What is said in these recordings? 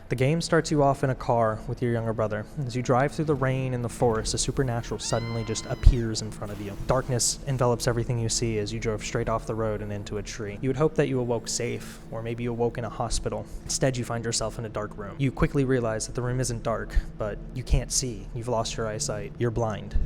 The game starts you off in a car with your younger brother. As you drive through the rain in the forest, a supernatural suddenly just appears in front of you. Darkness envelops everything you see as you drove straight off the road and into a tree. You would hope that you awoke safe, or maybe you awoke in a hospital. Instead, you find yourself in a dark room. You quickly realize that the room isn't dark, but you can't see. You've lost your eyesight. You're blind.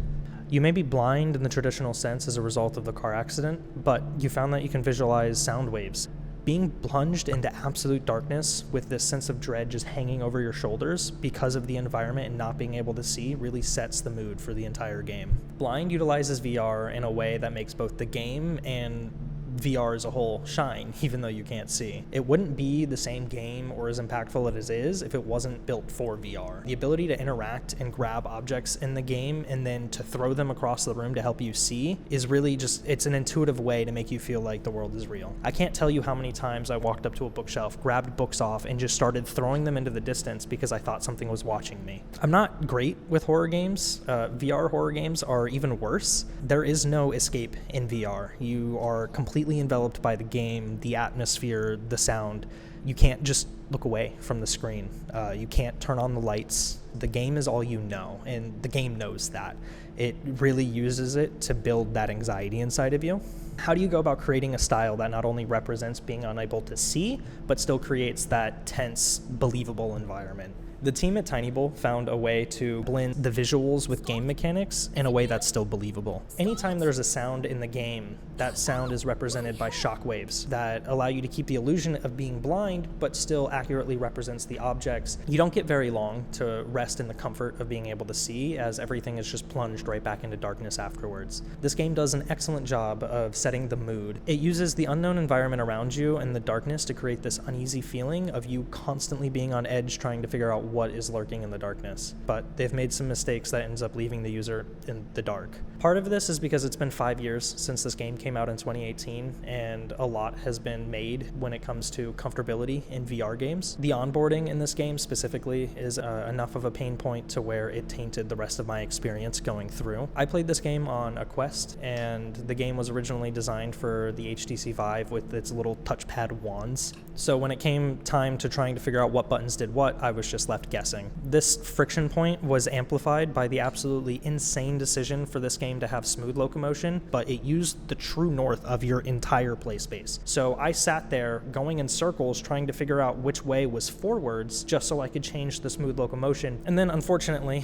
You may be blind in the traditional sense as a result of the car accident, but you found that you can visualize sound waves. Being plunged into absolute darkness with this sense of dread just hanging over your shoulders because of the environment and not being able to see really sets the mood for the entire game. Blind utilizes VR in a way that makes both the game and VR as a whole shine, even though you can't see. It wouldn't be the same game or as impactful as it is if it wasn't built for VR. The ability to interact and grab objects in the game and then to throw them across the room to help you see is really just, it's an intuitive way to make you feel like the world is real. I can't tell you how many times I walked up to a bookshelf, grabbed books off, and just started throwing them into the distance because I thought something was watching me. I'm not great with horror games. VR horror games are even worse. There is no escape in VR. You are completely enveloped by the game, the atmosphere, the sound. You can't just look away from the screen. You can't turn on the lights. The game is all you know, and the game knows that. It really uses it to build that anxiety inside of you. How do you go about creating a style that not only represents being unable to see, but still creates that tense, believable environment? The team at Tiny Bowl found a way to blend the visuals with game mechanics in a way that's still believable. Anytime there's a sound in the game, that sound is represented by shock waves that allow you to keep the illusion of being blind, but still accurately represents the objects. You don't get very long to rest in the comfort of being able to see, as everything is just plunged right back into darkness afterwards. This game does an excellent job of setting the mood. It uses the unknown environment around you and the darkness to create this uneasy feeling of you constantly being on edge trying to figure out what is lurking in the darkness. But they've made some mistakes that ends up leaving the user in the dark. Part of this is because it's been 5 years since this game came out in 2018, and a lot has been made when it comes to comfortability in VR games. The onboarding in this game specifically is enough of a pain point to where it tainted the rest of my experience going through. I played this game on a Quest, and the game was originally designed for the HTC Vive with its little touchpad wands. So when it came time to trying to figure out what buttons did what, I was just left guessing. This friction point was amplified by the absolutely insane decision for this game to have smooth locomotion, but it used the true north of your entire play space. So I sat there going in circles trying to figure out which way was forwards just so I could change the smooth locomotion. And then unfortunately,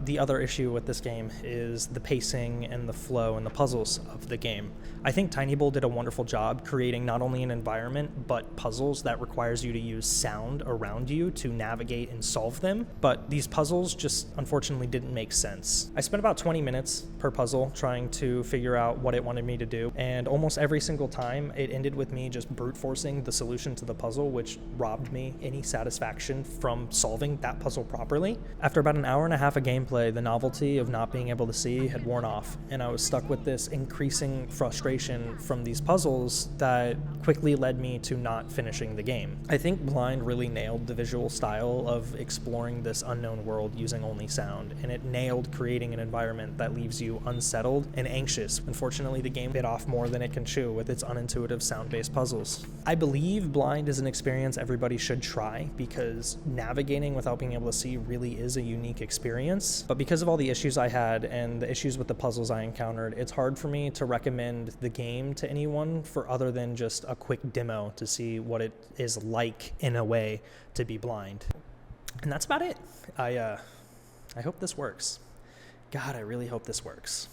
the other issue with this game is the pacing and the flow and the puzzles of the game. I think Tiny Bowl did a wonderful job creating not only an environment, but puzzles that requires you to use sound around you to navigate and solve them, but these puzzles just unfortunately didn't make sense. I spent about 20 minutes per puzzle trying to figure out what it wanted me to do, and almost every single time it ended with me just brute forcing the solution to the puzzle, which robbed me any satisfaction from solving that puzzle properly. After about an hour and a half of gameplay, the novelty of not being able to see had worn off, and I was stuck with this increasing frustration from these puzzles that quickly led me to not finishing the game. I think Blind really nailed the visual style of exploring this unknown world using only sound, and it nailed creating an environment that leaves you unsettled and anxious. Unfortunately, the game bit off more than it can chew with its unintuitive sound-based puzzles. I believe Blind is an experience everybody should try because navigating without being able to see really is a unique experience, but because of all the issues I had and the issues with the puzzles I encountered, it's hard for me to recommend the game to anyone for other than just a quick demo to see what it is like in a way to be blind. And that's about it. I hope this works. God, I really hope this works.